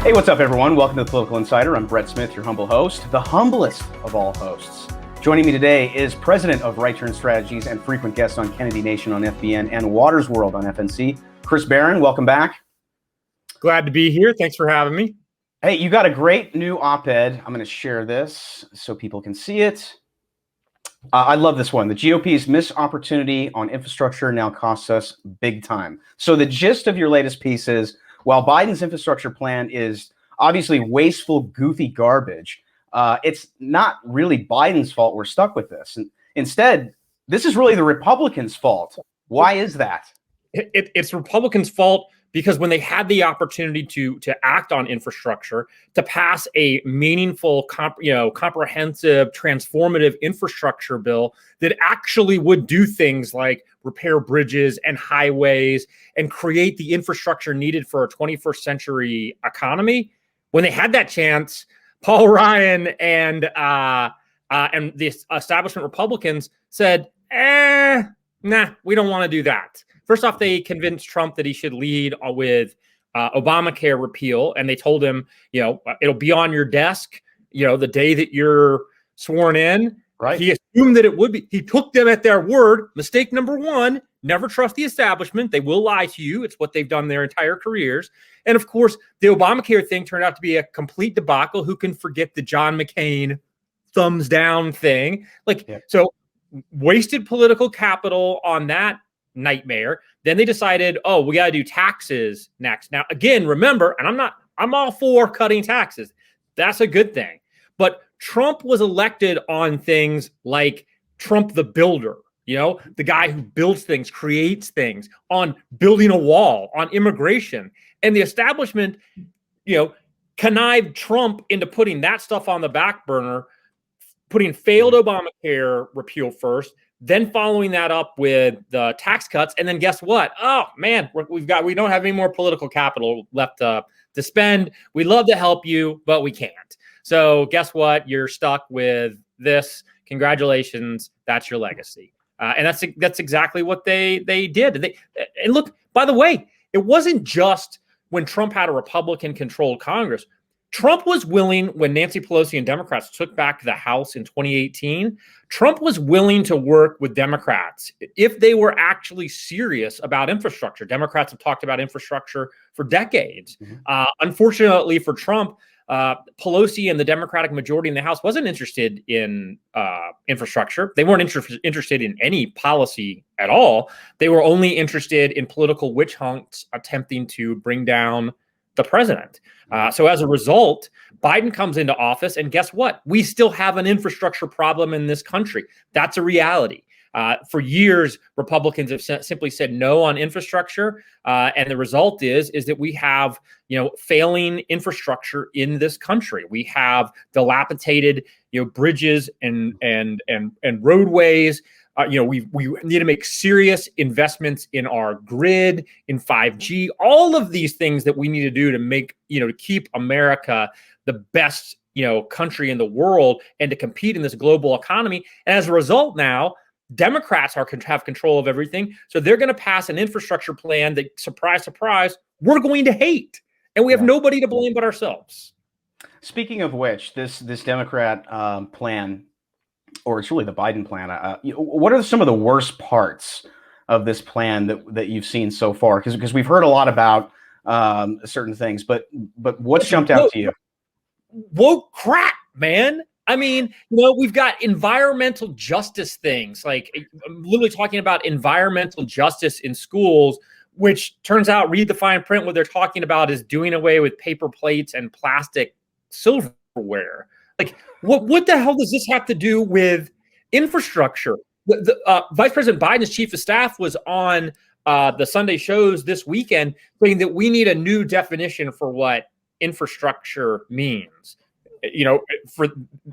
Hey, what's up, everyone? Welcome to the Political Insider. I'm Brett Smith, your humble host, the humblest of all hosts. Joining me today is President of Right Turn Strategies and frequent guest on Kennedy Nation on FBN and Waters World on FNC, Chris Barron. Welcome back. Glad to be here. Thanks for having me. Hey, you got a great new op-ed. I'm going to share this so people can see it. I love this one. The GOP's missed opportunity on infrastructure now costs us big time. So the gist of your latest piece is, while Biden's infrastructure plan is obviously wasteful, goofy garbage, it's not really Biden's fault we're stuck with this. And instead, this is really the Republicans' fault. Why is that? It's Republicans' fault because when they had the opportunity to act on infrastructure, to pass a meaningful, comprehensive, transformative infrastructure bill that actually would do things like repair bridges and highways and create the infrastructure needed for a 21st century economy, when they had that chance, Paul Ryan and the establishment Republicans said, nah, we don't want to do that. First off, they convinced Trump that he should lead with Obamacare repeal. And they told him, it'll be on your desk, the day that you're sworn in. Right. He assumed that it would be. He took them at their word. Mistake number one, never trust the establishment. They will lie to you. It's what they've done their entire careers. And of course, the Obamacare thing turned out to be a complete debacle. Who can forget the John McCain thumbs down thing? So wasted political capital on that nightmare. Then they decided, we got to do taxes next. Now, again, remember, and I'm all for cutting taxes. That's a good thing. But Trump was elected on things like Trump the builder, the guy who builds things, creates things, on building a wall, on immigration. And the establishment, connived Trump into putting that stuff on the back burner, putting failed Obamacare repeal first, then following that up with the tax cuts. And then guess what? Oh, man, we don't have any more political capital left to spend. We'd love to help you, but we can't. So guess what? You're stuck with this. Congratulations. That's your legacy. And that's exactly what they did. And look, by the way, it wasn't just when Trump had a Republican-controlled Congress. Trump was willing, when Nancy Pelosi and Democrats took back the House in 2018, Trump was willing to work with Democrats if they were actually serious about infrastructure. Democrats have talked about infrastructure for decades. Mm-hmm. Unfortunately for Trump, Pelosi and the Democratic majority in the House wasn't interested in infrastructure. They weren't interested in any policy at all. They were only interested in political witch hunts attempting to bring down the president. So as a result, Biden comes into office, and guess what? We still have an infrastructure problem in this country. That's a reality. For years, Republicans have simply said no on infrastructure, and the result is that we have failing infrastructure in this country. We have dilapidated bridges and roadways. We need to make serious investments in our grid, in 5G, all of these things that we need to do to make, to keep America the best, country in the world and to compete in this global economy. And as a result now, Democrats have control of everything. So they're going to pass an infrastructure plan that, surprise, surprise, we're going to hate. And we have nobody to blame but ourselves. Speaking of which, this Democrat plan, or it's really the Biden plan. What are some of the worst parts of this plan that you've seen so far? Because we've heard a lot about certain things, but what's jumped out to you? Woke crap, man. I mean, we've got environmental justice things. Like, I'm literally talking about environmental justice in schools, which turns out, read the fine print, what they're talking about is doing away with paper plates and plastic silverware. Like, what the hell does this have to do with infrastructure? The Vice President Biden's chief of staff was on the Sunday shows this weekend saying that we need a new definition for what infrastructure means.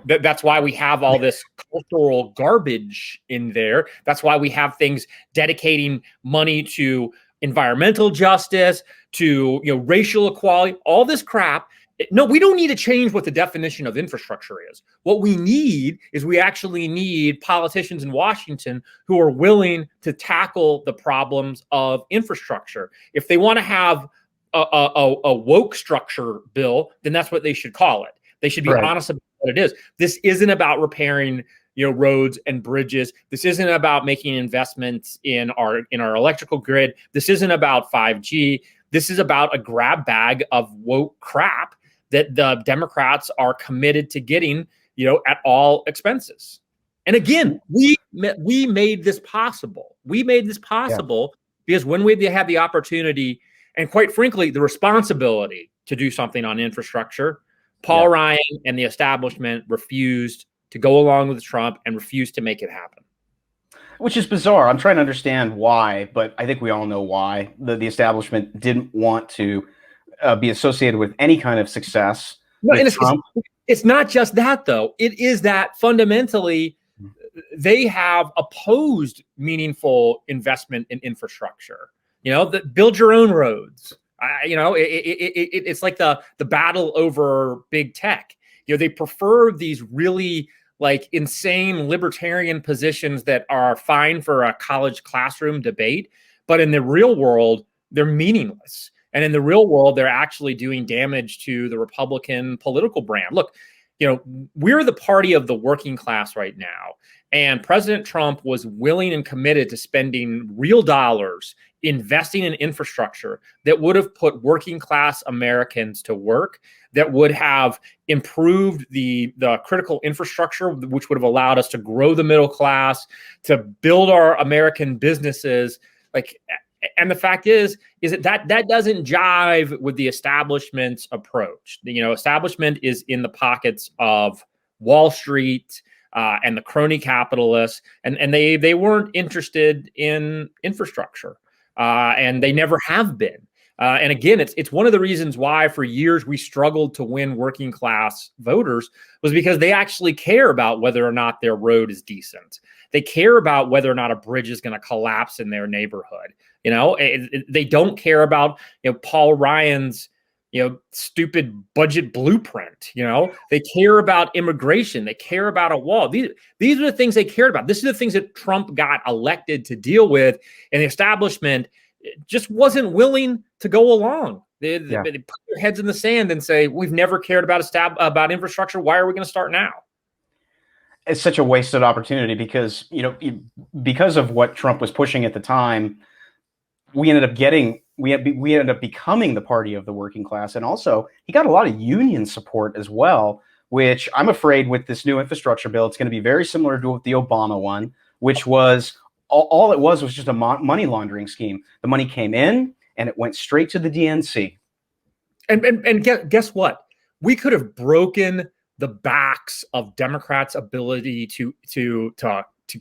That's why we have all this cultural garbage in there. That's why we have things dedicating money to environmental justice, to racial equality, all this crap. No, we don't need to change what the definition of infrastructure is. What we need is we actually need politicians in Washington who are willing to tackle the problems of infrastructure. If they want to have a woke structure bill, then that's what they should call it. They should be honest about what it is. This isn't about repairing, roads and bridges. This isn't about making investments in our electrical grid. This isn't about 5G. This is about a grab bag of woke crap that the Democrats are committed to getting, at all expenses. And again, we made this possible. We made this possible because when we had the opportunity and, quite frankly, the responsibility to do something on infrastructure, Paul Ryan and the establishment refused to go along with Trump and refused to make it happen. Which is bizarre. I'm trying to understand why, but I think we all know why. The establishment didn't want to be associated with any kind of success. No, and it's not just that, though. It is that fundamentally they have opposed meaningful investment in infrastructure. Build your own roads. It's like the battle over big tech. They prefer these really insane libertarian positions that are fine for a college classroom debate, but in the real world, they're meaningless. And in the real world, they're actually doing damage to the Republican political brand. Look, we're the party of the working class right now. And President Trump was willing and committed to spending real dollars investing in infrastructure that would have put working class Americans to work, that would have improved the critical infrastructure, which would have allowed us to grow the middle class, to build our American businesses. And the fact is that doesn't jive with the establishment's approach. The establishment is in the pockets of Wall Street and the crony capitalists, and they weren't interested in infrastructure, and they never have been. And again, it's one of the reasons why for years we struggled to win working class voters, was because they actually care about whether or not their road is decent. They care about whether or not a bridge is going to collapse in their neighborhood. They don't care about Paul Ryan's stupid budget blueprint. They care about immigration. They care about a wall. These are the things they cared about. This is the things that Trump got elected to deal with, and the establishment just wasn't willing to go along. They put their heads in the sand and say, "We've never cared about infrastructure. Why are we going to start now?" It's such a wasted opportunity because because of what Trump was pushing at the time, we ended up becoming the party of the working class, and also he got a lot of union support as well. Which I'm afraid with this new infrastructure bill, it's going to be very similar to the Obama one, which was all it was just a money laundering scheme. The money came in and it went straight to the DNC. And guess what? We could have broken the backs of Democrats' ability to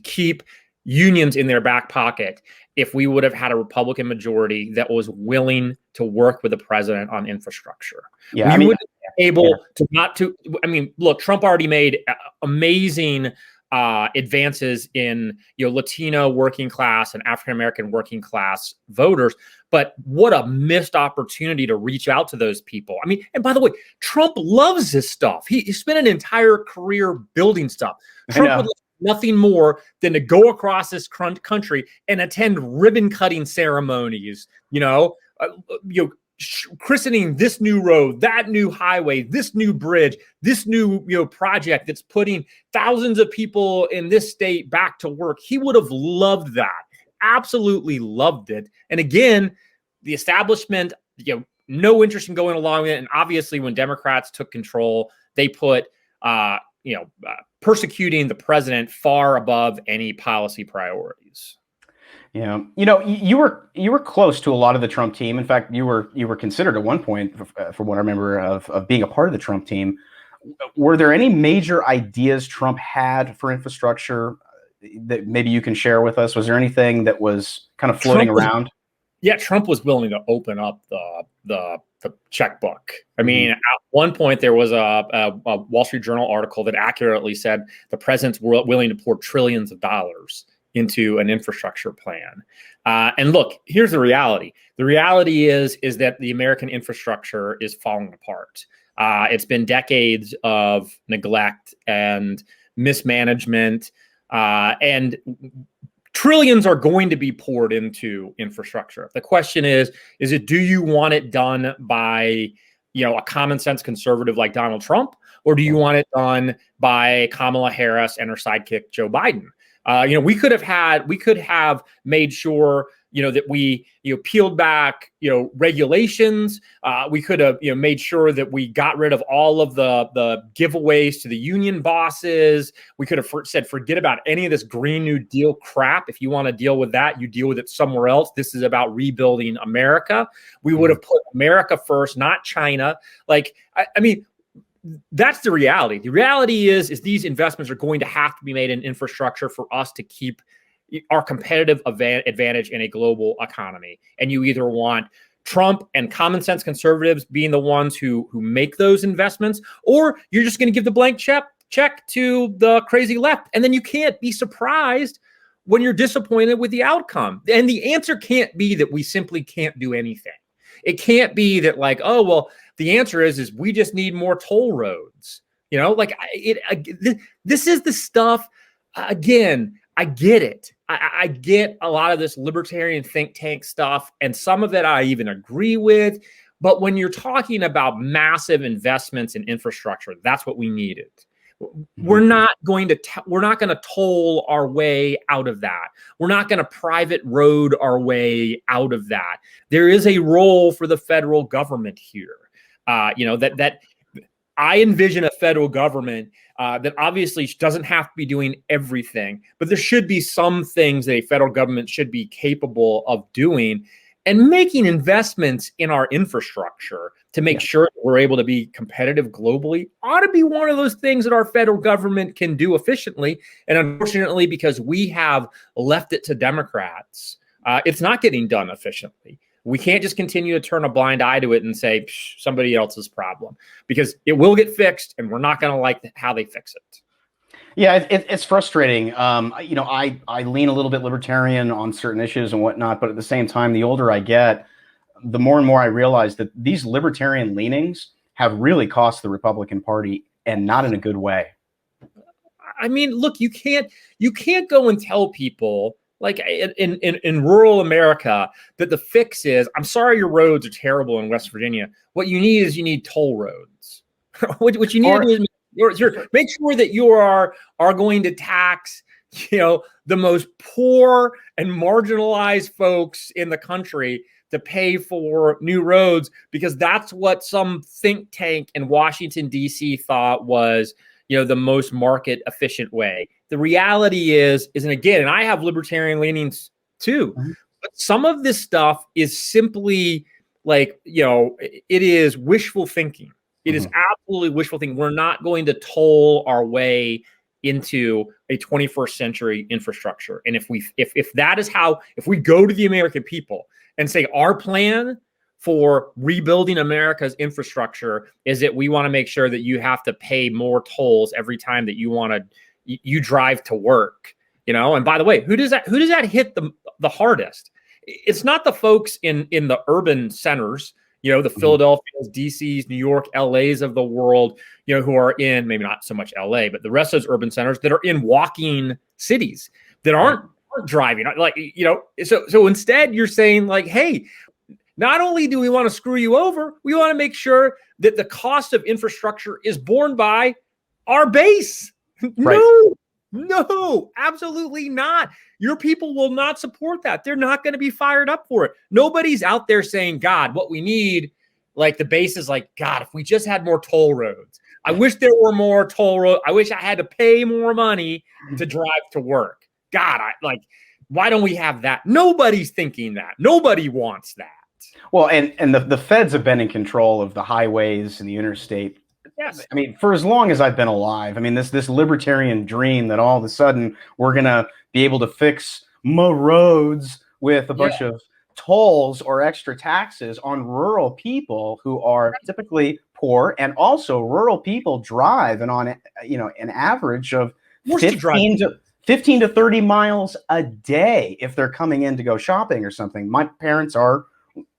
keep unions in their back pocket if we would have had a Republican majority that was willing to work with the president on infrastructure. Yeah, we would be able to not to. I mean, look, Trump already made amazing advances in Latino working class and African American working class voters, but what a missed opportunity to reach out to those people. I mean, and by the way, Trump loves this stuff. He spent an entire career building stuff. Trump would nothing more than to go across this country and attend ribbon cutting ceremonies, christening this new road, that new highway, this new bridge, this new project that's putting thousands of people in this state back to work. He would have loved that. Absolutely loved it. And again, the establishment, no interest in going along with it. And obviously when Democrats took control, they put persecuting the president far above any policy priorities. Yeah, you were close to a lot of the Trump team. In fact, you were considered at one point, from what I remember, of being a part of the Trump team. Were there any major ideas Trump had for infrastructure that maybe you can share with us? Was there anything that was kind of floating around? Trump was willing to open up the checkbook. I mean, at one point there was a Wall Street Journal article that accurately said the president's willing to pour trillions of dollars into an infrastructure plan. And look, here's the reality. The reality is that the American infrastructure is falling apart. It's been decades of neglect and mismanagement. And trillions are going to be poured into infrastructure. The question is it, do you want it done by, a common sense conservative like Donald Trump, or do you want it done by Kamala Harris and her sidekick Joe Biden? We could have made sure, that we, peeled back, regulations. We could have, made sure that we got rid of all of the giveaways to the union bosses. We could have said, forget about any of this Green New Deal crap. If you want to deal with that, you deal with it somewhere else. This is about rebuilding America. We would have put America first, not China. Like, I mean, that's the reality. The reality is these investments are going to have to be made in infrastructure for us to keep our competitive advantage in a global economy. And you either want Trump and common sense conservatives being the ones who make those investments, or you're just going to give the blank check to the crazy left. And then you can't be surprised when you're disappointed with the outcome. And the answer can't be that we simply can't do anything. It can't be that like, oh, well, the answer is we just need more toll roads. This is the stuff, again, I get it. I get a lot of this libertarian think tank stuff, and some of it I even agree with. But when you're talking about massive investments in infrastructure, that's what we needed. We're not going to toll our way out of that. We're not going to private road our way out of that. There is a role for the federal government here. That I envision a federal government that obviously doesn't have to be doing everything, but there should be some things that a federal government should be capable of doing, and making investments in our infrastructure to make sure that we're able to be competitive globally ought to be one of those things that our federal government can do efficiently. And unfortunately, because we have left it to Democrats, it's not getting done efficiently. We can't just continue to turn a blind eye to it and say somebody else's problem, because it will get fixed and we're not going to like how they fix it. Yeah, it's frustrating. I lean a little bit libertarian on certain issues and whatnot, but at the same time, the older I get, the more and more I realize that these libertarian leanings have really cost the Republican Party, and not in a good way. I mean, look, you can't go and tell people like in rural America that the fix is, I'm sorry, your roads are terrible in West Virginia. What you need toll roads. what you need to do is make sure that you are going to tax, the most poor and marginalized folks in the country to pay for new roads, because that's what some think tank in Washington, D.C. thought was, the most market efficient way. The reality is, and again, and I have libertarian leanings too, but some of this stuff is simply like, it is wishful thinking. It is absolutely wishful thinking. We're not going to toll our way into a 21st century infrastructure. And if we go to the American people and say our plan for rebuilding America's infrastructure is that we want to make sure that you have to pay more tolls every time that you drive to work, and by the way, who does that hit the hardest? It's not the folks in the urban centers, the Philadelphia's, DC's, New York, LA's of the world, who are in, maybe not so much LA, but the rest of those urban centers that are in walking cities that aren't driving. Like, so instead you're saying like, hey, not only do we want to screw you over, we want to make sure that the cost of infrastructure is borne by our base. Right. No, absolutely not. Your people will not support that. They're not going to be fired up for it. Nobody's out there saying, God, what we need, like the base is like, God, if we just had more toll roads. I wish there were more toll roads. I wish I had to pay more money to drive to work. God, why don't we have that? Nobody's thinking that. Nobody wants that. Well, and the feds have been in control of the highways and the interstate. Yes. I mean, for as long as I've been alive. I mean, this libertarian dream that all of a sudden we're going to be able to fix more roads with a bunch of tolls or extra taxes on rural people who are typically poor, and also rural people drive and on an average of 15 to 30 miles a day if they're coming in to go shopping or something. My parents are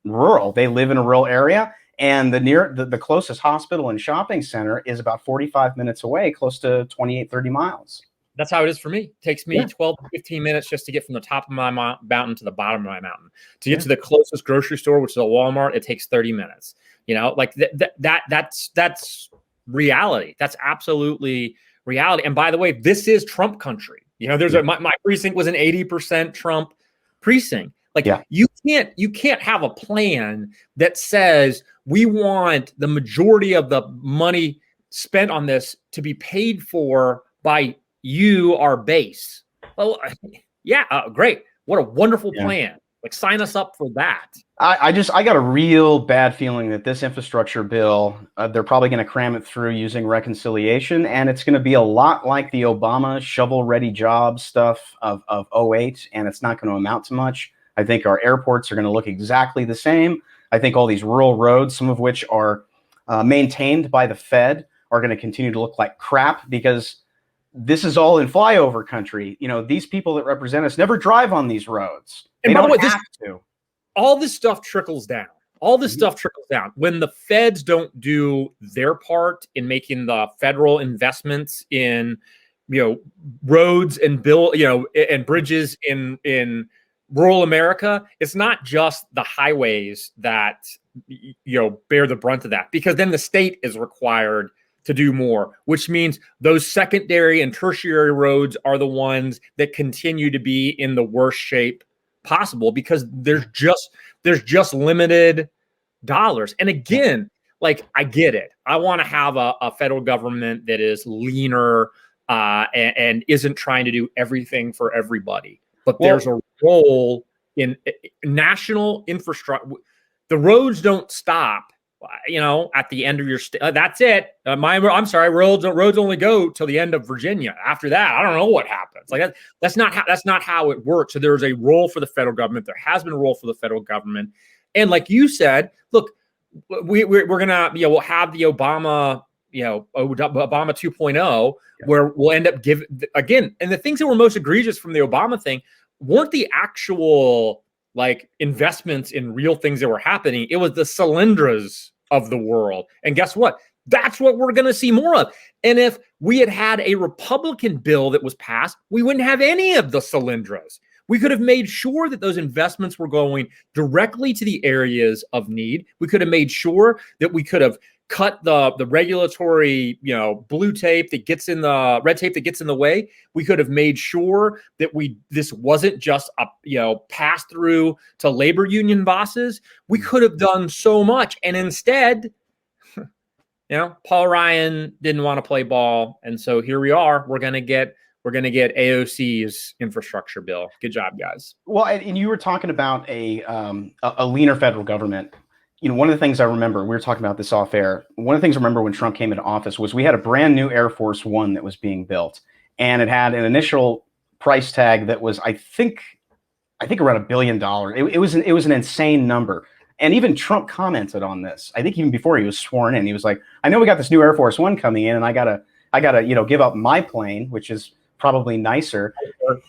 rural. They live in a rural area, and the closest hospital and shopping center is about 45 minutes away, close to 28, 30 miles. That's how it is for me. It takes me Yeah. 12 to 15 minutes just to get from the top of my mountain to the bottom of my mountain. To get to the closest grocery store, which is a Walmart, it takes 30 minutes. You know, like that's reality. That's absolutely reality. And by the way, this is Trump country. You know, there's my precinct was an 80% Trump precinct. Like you can't have a plan that says we want the majority of the money spent on this to be paid for by you, our base. Oh, yeah, great. What a wonderful plan. Like, sign us up for that. I got a real bad feeling that this infrastructure bill, they're probably going to cram it through using reconciliation, and it's going to be a lot like the Obama shovel-ready jobs stuff of 08, and it's not going to amount to much. I think our airports are going to look exactly the same. I think all these rural roads, some of which are maintained by the Fed, are going to continue to look like crap because this is all in flyover country. You know, these people that represent us never drive on these roads. They don't have to. All this stuff trickles down. All this stuff trickles down. When the feds don't do their part in making the federal investments in, you know, roads and and bridges in rural America, it's not just the highways that, you know, bear the brunt of that, because then the state is required to do more, which means those secondary and tertiary roads are the ones that continue to be in the worst shape possible because there's just limited dollars. And again, like, I get it. I want to have a federal government that is leaner and isn't trying to do everything for everybody. But there's a role in national infrastructure. The roads don't stop, you know, at the end of your that's it. I'm sorry, roads only go till the end of Virginia. After that, I don't know what happens. Like that's not how it works. So there's a role for the federal government. There has been a role for the federal government, and like you said, look, we're gonna, you know, we'll have the Obama, you know, Obama 2.0, where we'll end up giving again. And the things that were most egregious from the Obama thing weren't the actual like investments in real things that were happening. It was the Solyndras of the world. And guess what? That's what we're going to see more of. And if we had a Republican bill that was passed, we wouldn't have any of the Solyndras. We could have made sure that those investments were going directly to the areas of need. We could have made sure that we could have cut the regulatory, you know, red tape that gets in the way. We could have made sure that this wasn't just a, you know, pass through to labor union bosses. We could have done so much, and instead, you know, Paul Ryan didn't want to play ball, and so here we are. We're gonna get AOC's infrastructure bill. Good job, guys. Well, and you were talking about a leaner federal government. You know, one of the things I remember, we were talking about this off air. One of the things I remember when Trump came into office was we had a brand new Air Force One that was being built, and it had an initial price tag that was, I think around $1 billion. It was an insane number, and even Trump commented on this. I think even before he was sworn in, he was like, "I know we got this new Air Force One coming in, and I gotta you know, give up my plane, which is probably nicer."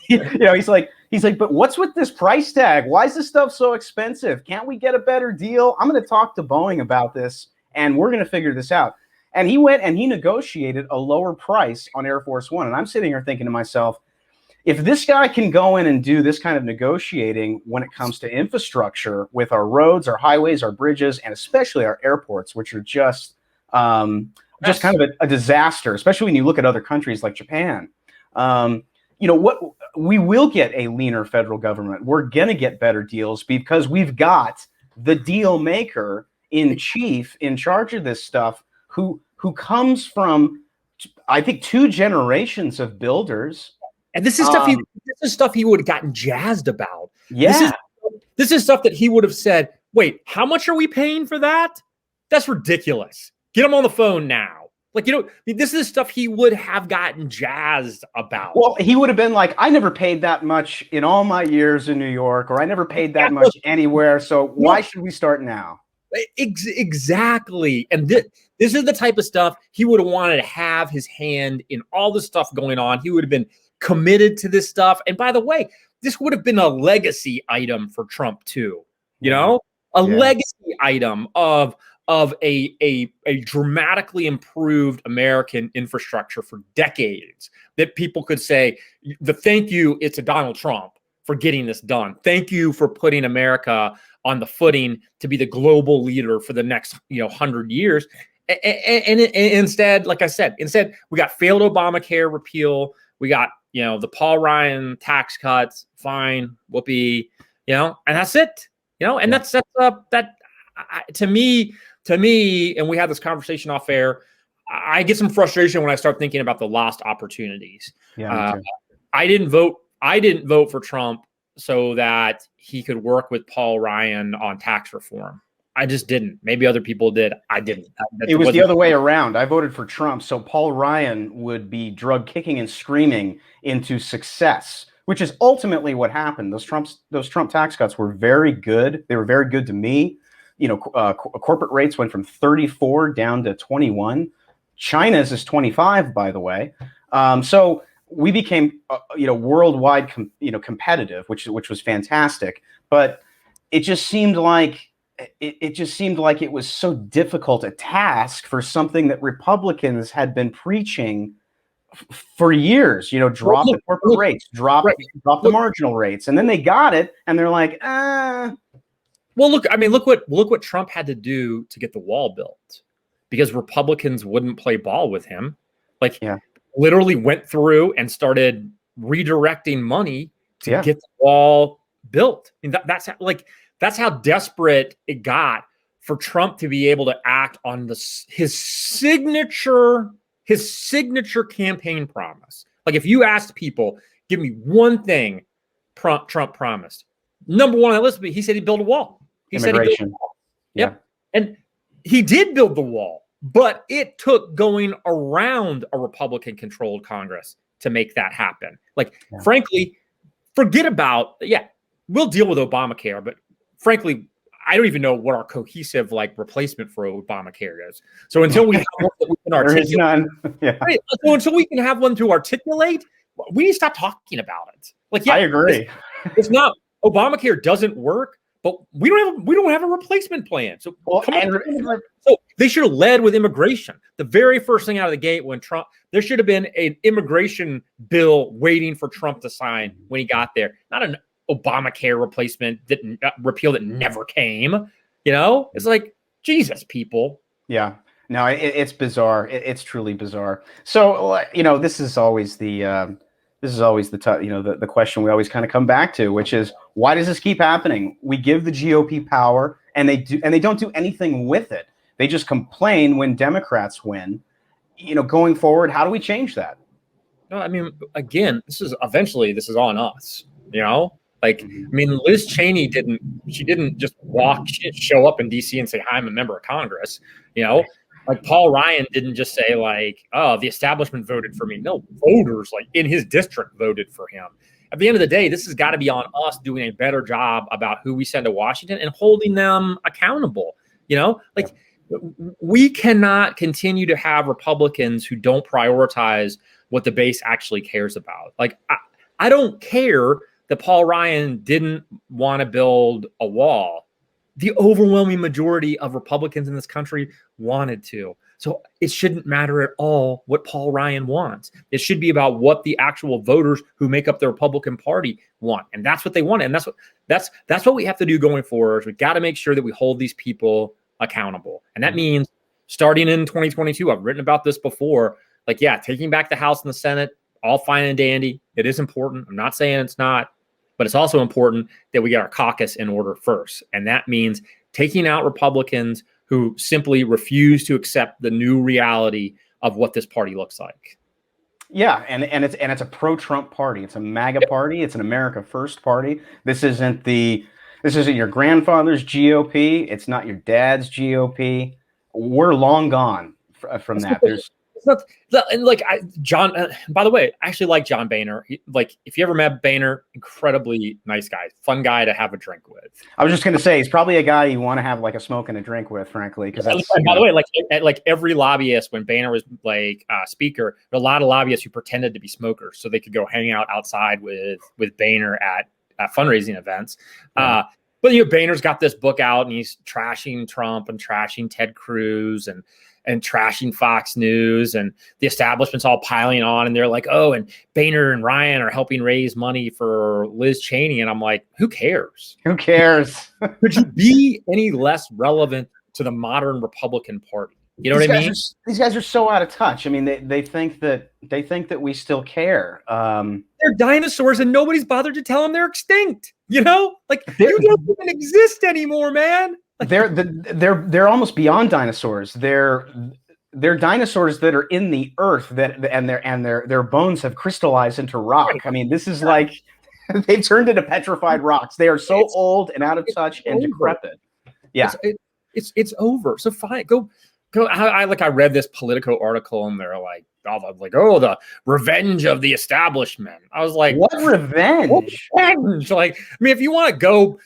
You know, he's like, but what's with this price tag? Why is this stuff so expensive? Can't we get a better deal? I'm going to talk to Boeing about this, and we're going to figure this out. And he went and he negotiated a lower price on Air Force One. And I'm sitting here thinking to myself, if this guy can go in and do this kind of negotiating when it comes to infrastructure with our roads, our highways, our bridges, and especially our airports, which are just kind of a disaster, especially when you look at other countries like Japan. You know what? We will get a leaner federal government. We're going to get better deals because we've got the deal maker in chief in charge of this stuff who comes from, I think, 2 generations of builders. And this is stuff he would have gotten jazzed about. Yeah. This is stuff that he would have said, wait, how much are we paying for that? That's ridiculous. Get him on the phone now. Like, you know, this is stuff he would have gotten jazzed about. Well, he would have been like, I never paid that much in all my years in New York, or I never paid that much anywhere. So why should we start now? Exactly. And this is the type of stuff he would have wanted to have his hand in all the stuff going on. He would have been committed to this stuff. And by the way, this would have been a legacy item for Trump too. You know, a legacy item of of a dramatically improved American infrastructure for decades that people could say the thank you it's to Donald Trump for getting this done. Thank you for putting America on the footing to be the global leader for the next 100 years. And instead, like I said, we got failed Obamacare repeal. We got the Paul Ryan tax cuts. Fine, whoopee, and that's it. And that's that to me, and we had this conversation off air. I get some frustration when I start thinking about the lost opportunities. Yeah, I didn't vote for Trump so that he could work with Paul Ryan on tax reform. I just didn't. Maybe other people did. I didn't. It was the other way around. I voted for Trump so Paul Ryan would be drug kicking and screaming into success, which is ultimately what happened. Those Trump tax cuts were very good. They were very good to me. Corporate rates went from 34 down to 21. China's is 25, by the way. So we became, worldwide, competitive, which was fantastic. But it just seemed like it was so difficult a task for something that Republicans had been preaching for years. Drop the corporate rates, drop the marginal rates, and then they got it, and they're like, Well, look what Trump had to do to get the wall built, because Republicans wouldn't play ball with him. Literally went through and started redirecting money to get the wall built. I mean, that's how desperate it got for Trump to be able to act on his signature campaign promise. Like, if you asked people, give me one thing Trump promised, number one on that list, he said he'd build a wall. He said he'd build a wall. Yep. And he did build the wall. But it took going around a Republican-controlled Congress to make that happen. Frankly, forget about, we'll deal with Obamacare, but frankly, I don't even know what our cohesive replacement for Obamacare is. So until we have one that we can articulate, so until we can have one to articulate, we need to stop talking about it. I agree. It's not, Obamacare doesn't work, but we don't have a replacement plan. So so they should have led with immigration. The very first thing out of the gate when Trump, there should have been an immigration bill waiting for Trump to sign when he got there. Not an Obamacare replacement repeal that never came. It's like, Jesus, people. Yeah. No, it's bizarre. It's truly bizarre. So this is always the the question we always kind of come back to, which is, why does this keep happening? We give the GOP power, and they don't do anything with it. They just complain when Democrats win. Going forward, how do we change that? No, again, this is on us. Liz Cheney didn't just show up in DC and say, "Hi, I'm a member of Congress." Paul Ryan didn't just say "Oh, the establishment voted for me." No, voters in his district voted for him. At the end of the day, this has got to be on us doing a better job about who we send to Washington and holding them accountable. We cannot continue to have Republicans who don't prioritize what the base actually cares about. I don't care that Paul Ryan didn't want to build a wall. The overwhelming majority of Republicans in this country wanted to. So it shouldn't matter at all what Paul Ryan wants. It should be about what the actual voters who make up the Republican Party want. And that's what they want. And that's what we have to do going forward. We got to make sure that we hold these people accountable. And that means starting in 2022, I've written about this before, taking back the House and the Senate, all fine and dandy. It is important. I'm not saying it's not, but it's also important that we get our caucus in order first. And that means taking out Republicans who simply refuse to accept the new reality of what this party looks like. Yeah, and it's a pro-Trump party. It's a MAGA party. It's an America First party. This isn't your grandfather's GOP. It's not your dad's GOP. We're long gone from that. John. By the way, I actually like John Boehner. If you ever met Boehner, incredibly nice guy, fun guy to have a drink with. I was just going to say, he's probably a guy you want to have a smoke and a drink with, frankly. Because by the way, every lobbyist, when Boehner was speaker, there were a lot of lobbyists who pretended to be smokers so they could go hang out outside with Boehner at fundraising events. But Boehner's got this book out, and he's trashing Trump and trashing Ted Cruz and trashing Fox News, and the establishment's all piling on, and they're like, oh, and Boehner and Ryan are helping raise money for Liz Cheney. And I'm like, who cares? Who cares? Could you be any less relevant to the modern Republican Party? You know what I mean? These guys are so out of touch. I mean, they think that we still care. They're dinosaurs, and nobody's bothered to tell them they're extinct. You know, like you don't even exist anymore, man. Like, they're almost beyond dinosaurs. They're dinosaurs that are in the earth and their bones have crystallized into rock. I mean, this is like they've turned into petrified rocks. They are so old and out of touch and decrepit. Yeah, it's over. So fine, go. I read this Politico article, and they're like, oh, the revenge of the establishment. I was like, what revenge? What revenge? Like, I mean, if you want to go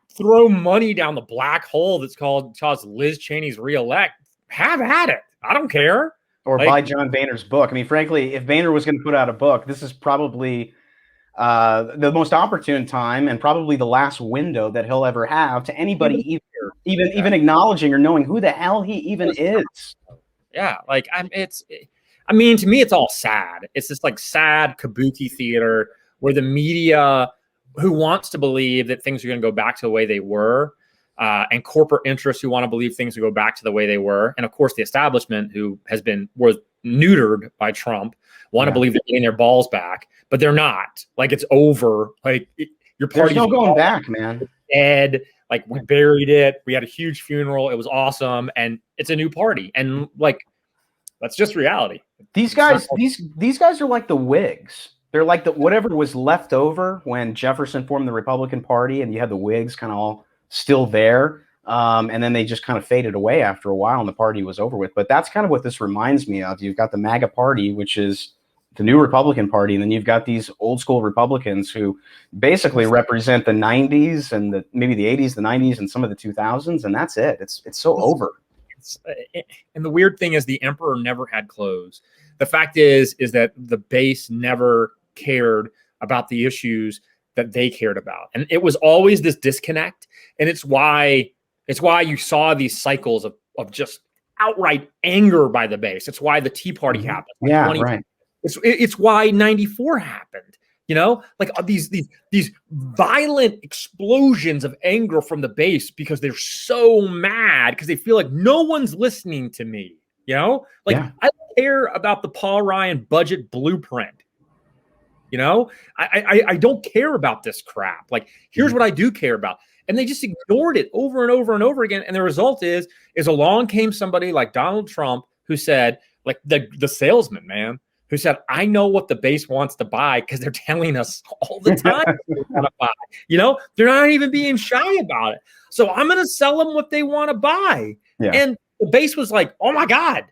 throw money down the black hole that's called Liz Cheney's reelect, have at it. I don't care. Or buy John Boehner's book. I mean, frankly, if Boehner was going to put out a book, this is probably the most opportune time and probably the last window that he'll ever have to anybody even acknowledging or knowing who the hell he even is. Yeah, like I mean, to me, it's all sad. It's just like sad kabuki theater where the media, who wants to believe that things are going to go back to the way they were, and corporate interests who want to believe things will go back to the way they were, and of course the establishment who was neutered by Trump, want to believe they're getting their balls back, but they're not. Like, it's over. Like, your party's no going back, man. Dead. Like, we buried it. We had a huge funeral. It was awesome, and it's a new party. And like, that's just reality. These guys are like the Whigs. They're like whatever was left over when Jefferson formed the Republican Party, and you had the Whigs kind of all still there. And then they just kind of faded away after a while, and the party was over with. But that's kind of what this reminds me of. You've got the MAGA party, which is the new Republican Party, and then you've got these old school Republicans who basically represent the 90s and maybe the 80s, the 90s, and some of the 2000s, and that's it. It's so over. And the weird thing is, the emperor never had clothes. The fact is that the base never cared about the issues that they cared about, and it was always this disconnect. And it's why you saw these cycles of just outright anger by the base. It's why the Tea Party happened. Right. It's why 94 happened. You know, like these violent explosions of anger from the base because they're so mad because they feel like no one's listening to me. You know, like I don't care about the Paul Ryan budget blueprint. You know, I don't care about this crap. Like, here's what I do care about. And they just ignored it over and over and over again. And the result is along came somebody like Donald Trump, who said, like the salesman, man, who said, I know what the base wants to buy because they're telling us all the time they want to buy. You know, they're not even being shy about it. So I'm going to sell them what they want to buy. Yeah. And the base was like, oh my God,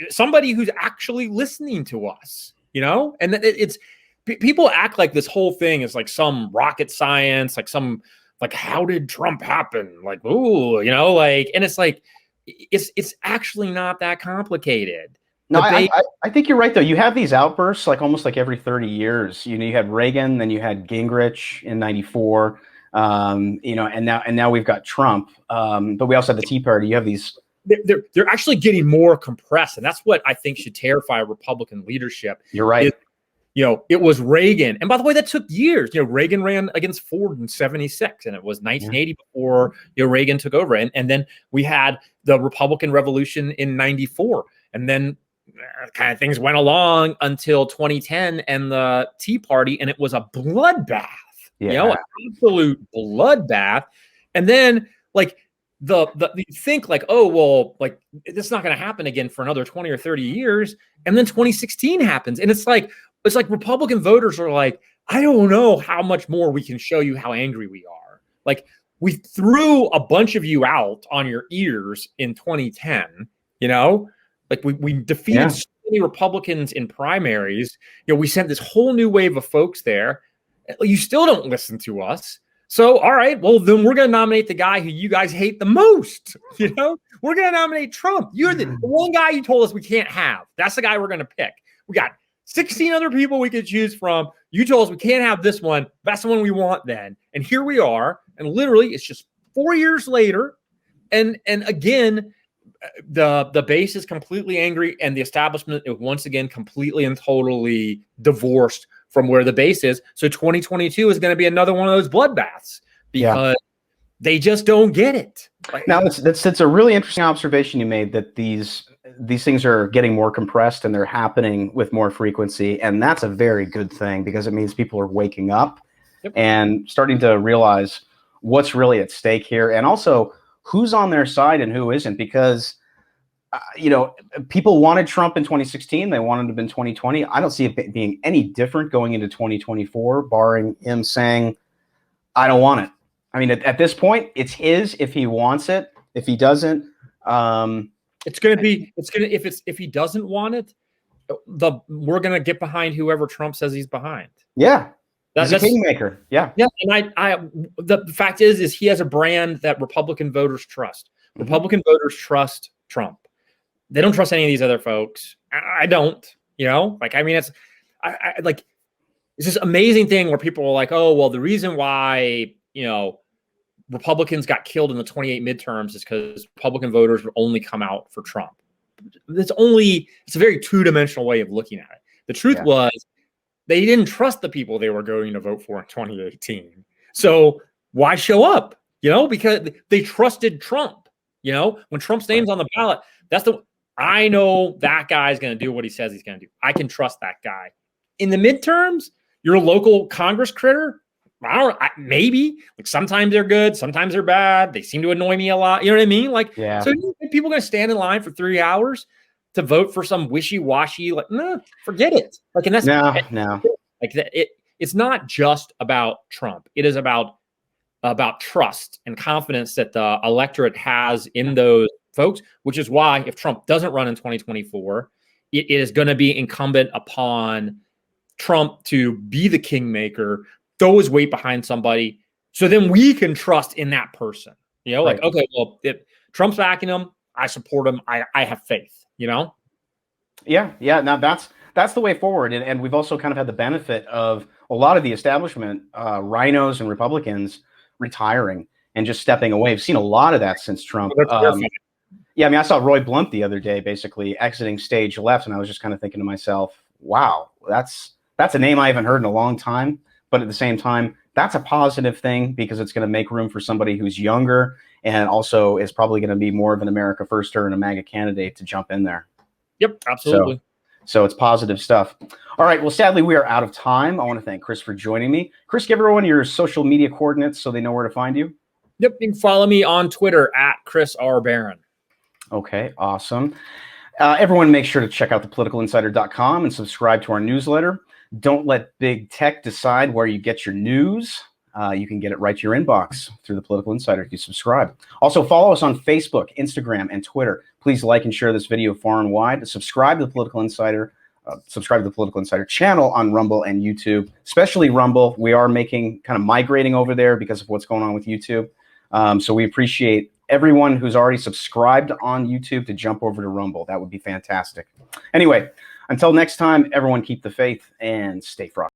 somebody who's actually listening to us, you know? And it's people act like this whole thing is like some rocket science, like how did Trump happen? Like, ooh, you know, like, and it's like, it's actually not that complicated. No, I think you're right, though. You have these outbursts like almost like every 30 years. You know, you had Reagan, then you had Gingrich in 94, you know, and now we've got Trump. But we also have the Tea Party. You have these. They're actually getting more compressed. And that's what I think should terrify Republican leadership. You're right. You know, it was Reagan. And by the way, that took years. You know, Reagan ran against Ford in 76, and it was 1980 before, you know, Reagan took over. And then we had the Republican Revolution in 94. And then kind of things went along until 2010 and the Tea Party, and it was a bloodbath. You know, an absolute bloodbath. And then, like, you think like, oh, well, like, this is not going to happen again for another 20 or 30 years. And then 2016 happens. And it's like Republican voters are like, I don't know how much more we can show you how angry we are. Like, we threw a bunch of you out on your ears in 2010, you know, like we defeated so many Republicans in primaries. You know, we sent this whole new wave of folks there. You still don't listen to us. So, all right, well, then we're going to nominate the guy who you guys hate the most. You know, we're going to nominate Trump. You're the one guy you told us we can't have. That's the guy we're going to pick. We got 16 other people we could choose from. You told us we can't have this one. That's the one we want then. And here we are. And literally, it's just 4 years later. And again, the base is completely angry, and the establishment is once again completely and totally divorced from where the base is. So 2022 is going to be another one of those bloodbaths because they just don't get it. Now, that's a really interesting observation you made, that these things are getting more compressed and they're happening with more frequency, and that's a very good thing because it means people are waking up and starting to realize what's really at stake here, and also who's on their side and who isn't. Because people wanted Trump in 2016, they wanted him in 2020. I don't see it being any different going into 2024, barring him saying, "I don't want it." I mean, at this point, it's his if he wants it. If he doesn't, if he doesn't want it, we're gonna get behind whoever Trump says he's behind. Yeah, he's a kingmaker. Yeah. And the fact is he has a brand that Republican voters trust. Republican voters trust Trump. They don't trust any of these other folks. I don't. It's this amazing thing where people are like, oh, well, the reason why Republicans got killed in the 28 midterms is because Republican voters would only come out for Trump. It's a very two-dimensional way of looking at it. The truth was they didn't trust the people they were going to vote for in 2018. So why show up? Because they trusted Trump. When Trump's name's on the ballot, I know that guy's going to do what he says he's going to do. I can trust that guy. In the midterms, your local Congress critter, maybe. Sometimes they're good, sometimes they're bad. They seem to annoy me a lot. You know what I mean? So people going to stand in line for 3 hours to vote for some wishy-washy? No, forget it. And that's no. It's not just about Trump. It is about trust and confidence that the electorate has in those folks, which is why if Trump doesn't run in 2024, it is going to be incumbent upon Trump to be the kingmaker, throw his weight behind somebody, so then we can trust in that person. Okay, well, if Trump's backing him, I support him. I have faith. Yeah. Now that's the way forward, and we've also kind of had the benefit of a lot of the establishment, rhinos and Republicans, retiring and just stepping away. We've seen a lot of that since Trump. I saw Roy Blunt the other day basically exiting stage left, and I was just kind of thinking to myself, wow, that's a name I haven't heard in a long time. But at the same time, that's a positive thing because it's going to make room for somebody who's younger and also is probably going to be more of an America Firster and a MAGA candidate to jump in there. Yep, absolutely. So it's positive stuff. All right. Well, sadly, we are out of time. I want to thank Chris for joining me. Chris, give everyone your social media coordinates so they know where to find you. Yep. You can follow me on Twitter at Chris R. Barron. Okay, awesome. Everyone make sure to check out thepoliticalinsider.com and subscribe to our newsletter. Don't let big tech decide where you get your news. You can get it right to your inbox through The Political Insider if you subscribe. Also, follow us on Facebook, Instagram, and Twitter. Please like and share this video far and wide. Subscribe to The Political Insider. Subscribe to The Political Insider channel on Rumble and YouTube, especially Rumble. We are kind of migrating over there because of what's going on with YouTube. So we appreciate everyone who's already subscribed on YouTube to jump over to Rumble. That would be fantastic. Anyway, until next time, everyone keep the faith and stay frosty.